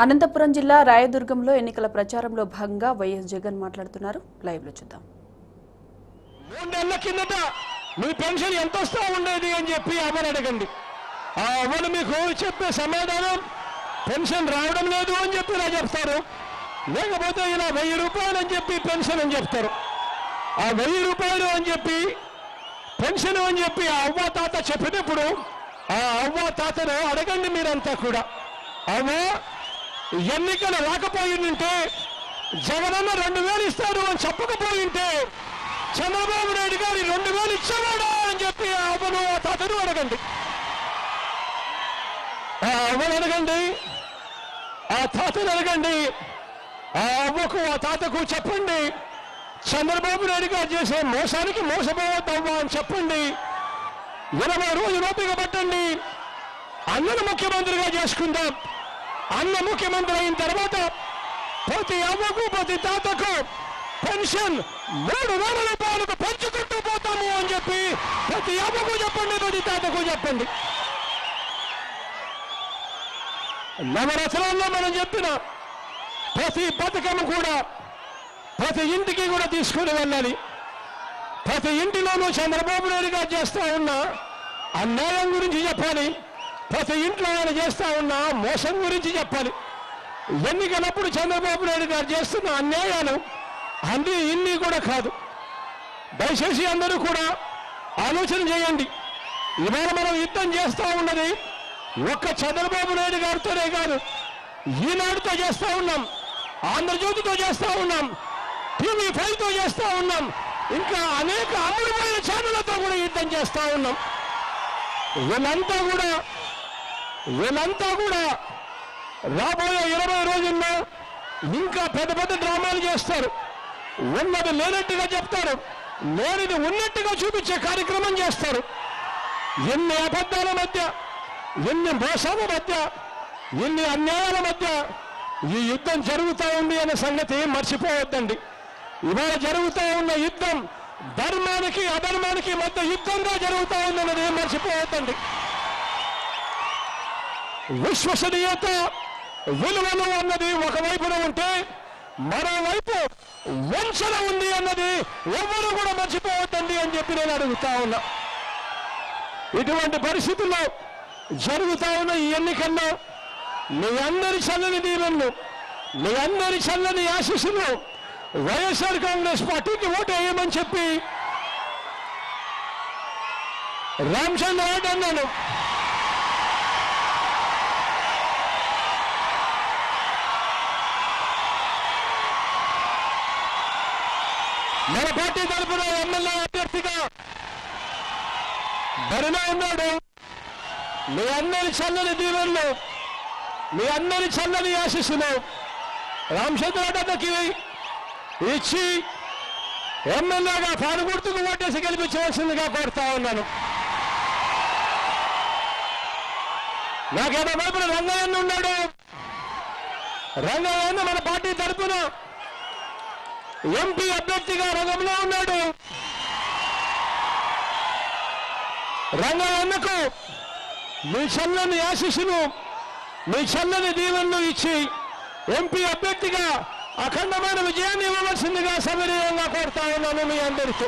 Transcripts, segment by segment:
అనంతపురం జిల్లా రాయదుర్గంలో ఎన్నికల ప్రచారంలో భాగంగా వైఎస్ జగన్ మాట్లాడుతున్నారు. లైవ్ లో చూద్దాం. 3 నెలల కిందట మీ పెన్షన్ ఎంత వస్తా ఉండేది అని చెప్పి అవ్వని అడగండి. ఆ అవ్వను మీకు చెప్పే సమాధానం పెన్షన్ రావడం లేదు అని చెప్పి ఇలా చెప్తారు. లేకపోతే ఇలా 1000 రూపాయలు అని చెప్పి పెన్షన్ అని చెప్తారు. ఆ 1000 రూపాయలు అని చెప్పి పెన్షన్ అని చెప్పి ఆ అవ్వ తాత చెప్పినప్పుడు ఆ అవ్వ తాతను అడగండి మీరంతా కూడా. అవ్వ ఎన్నికలు రాకపోయిందంటే జగనన్న 2000 ఇస్తాడు అని చెప్పకపోయింటే చంద్రబాబు నాయుడు గారి 2000 ఇచ్చేవాడా అని చెప్పి ఆ అవ్వను ఆ తాతను అడగండి. ఆ అవ్వను అడగండి, ఆ తాతను అడగండి. ఆ అవ్వకు ఆ తాతకు చెప్పండి, చంద్రబాబు నాయుడు గారు చేసే మోసానికి మోసపోవద్దవ్వా అని చెప్పండి. 20 రోజులు ఓపిక పట్టండి. అన్నను ముఖ్యమంత్రిగా చేసుకుందాం. అన్న ముఖ్యమంత్రి అయిన తర్వాత ప్రతి అవ్వకు ప్రతి తాతకు పెన్షన్ 3000 రూపాయలకు పెంచుకుంటూ పోతాము అని చెప్పి ప్రతి అవ్వకు చెప్పండి, ప్రతి తాతకు చెప్పండి. నవరత్నాల్లో మనం చెప్పిన ప్రతి పథకం కూడా ప్రతి ఇంటికి కూడా తీసుకుని వెళ్ళాలి. ప్రతి ఇంటిలోనూ చంద్రబాబు నాయుడు గారు చేస్తా ఉన్న అన్యాయం గురించి చెప్పాలి. ప్రతి ఇంట్లో ఆయన చేస్తా ఉన్న మోసం గురించి చెప్పాలి. ఎన్నికలప్పుడు చంద్రబాబు నాయుడు గారు చేస్తున్న అన్యాయాలు అన్నీ ఇన్ని కూడా కాదు. దయచేసి అందరూ కూడా ఆలోచన చేయండి. ఇవాళ మనం యుద్ధం చేస్తూ ఉన్నది ఒక్క చంద్రబాబు నాయుడు గారితోనే కాదు, ఈనాడుతో చేస్తూ ఉన్నాం, ఆంధ్రజ్యోతితో చేస్తూ ఉన్నాం, TV5తో చేస్తూ ఉన్నాం, ఇంకా అనేక అమూల్యమైన ఛానళ్లతో కూడా యుద్ధం చేస్తూ ఉన్నాం. వీళ్ళంతా కూడా రాబోయే 20 రోజుల్లో ఇంకా పెద్ద పెద్ద డ్రామాలు చేస్తారు. ఉన్నది లేనట్టుగా చెప్తారు, లేనిది ఉన్నట్టుగా చూపించే కార్యక్రమం చేస్తారు. ఎన్ని అబద్ధాల మధ్య, ఎన్ని మోసాల మధ్య, ఎన్ని అన్యాయాల మధ్య ఈ యుద్ధం జరుగుతూ ఉంది అనే సంగతి మర్చిపోవద్దండి. ఇవాళ జరుగుతూ ఉన్న యుద్ధం ధర్మానికి అధర్మానికి మధ్య యుద్ధంగా జరుగుతూ ఉందన్నది మర్చిపోవద్దండి. విశ్వసనీయత విలువలు అన్నది ఒకవైపున ఉంటే మరోవైపు వంచన ఉంది అన్నది ఎవరు కూడా మర్చిపోవద్దండి అని చెప్పి నేను అడుగుతా ఉన్నా. ఇటువంటి పరిస్థితుల్లో జరుగుతా ఉన్న ఈ ఎన్నికల్లో మీ అందరి చల్లని దీవెనలు, మీ అందరి చల్లని ఆశీస్సులు వైఎస్ఆర్ కాంగ్రెస్ పార్టీకి ఓటు వేయమని చెప్పి రామచంద్రరావు అన్నాను. మన పార్టీ తరఫున ఎమ్మెల్యే అభ్యర్థిగా బరిలో ఉన్నాడు. మీ అందరి చల్లని దీవెనలు, మీ అందరి చల్లని ఆశీస్సులు రామచంద్రరావుకి ఇచ్చి ఎమ్మెల్యేగా పాలు గుర్తుకు ఓటేసి గెలిపించవలసిందిగా కోరుతా ఉన్నాను. నాకేదో వైపున రంగయ్యన్న ఉన్నాడు. రంగయ్యన్న మన పార్టీ తరఫున ఎంపీ అభ్యర్థిగా రంగంలో ఉన్నాడు. రంగయ్యన్నకు మీ చల్లని ఆశీస్సులు, మీ చల్లని దీవెనలు ఇచ్చి ఎంపీ అభ్యర్థిగా అఖండమైన విజయాన్ని ఇవ్వవలసిందిగా సవినయంగా కోరుతా ఉన్నాను మీ అందరితో.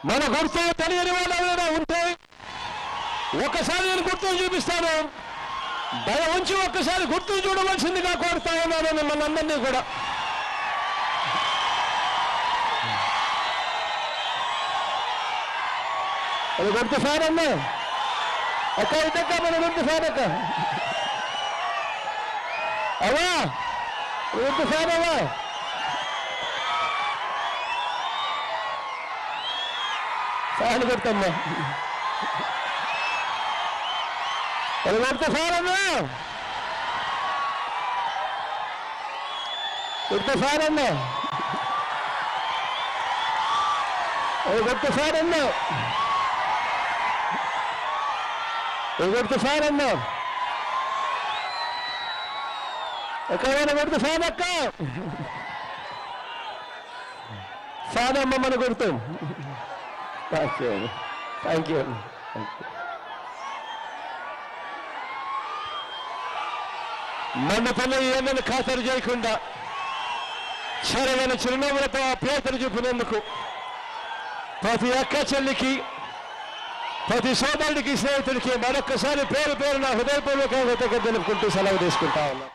మన గుర్తు తెలియని వాళ్ళు ఎవరైనా ఉంటే ఒక్కసారి నేను గుర్తులు చూపిస్తాను, దయ ఉంచి ఒక్కసారి గుర్తులు చూడవలసిందిగా కోరుతా ఉన్నాను మిమ్మల్ని అందరినీ కూడా. అది గుర్తు సార్ అన్నా అక్క, ఇదక్క మన గుర్తు సార్ అక్క, అవా గుర్తు సార్ అవా. సార్ గుర్తమ్మా, అది గుర్తు సార్ అన్నా, గుర్తు సార్ అన్నా, అది గుర్తు సార్ అన్నా, గుర్తు సార్ అన్నా, ఎక్కడైనా గుర్తు సార్ అక్క, సార్ అమ్మ మన గుర్తు. Thank you. మండపల్లి ఏమని ఖాతరు చేయకుండా సరైన చిరునవ్వులతో ఆ పేదలు చూపినందుకు ప్రతి అక్క చెల్లికి, ప్రతి సోదరుడికి, స్నేహితుడికి మరొక్కసారి పేరు పేరు నా హృదయపూర్వక కృతజ్ఞతలు తెలుపుకుంటూ సెలవు తీసుకుంటా ఉన్నా.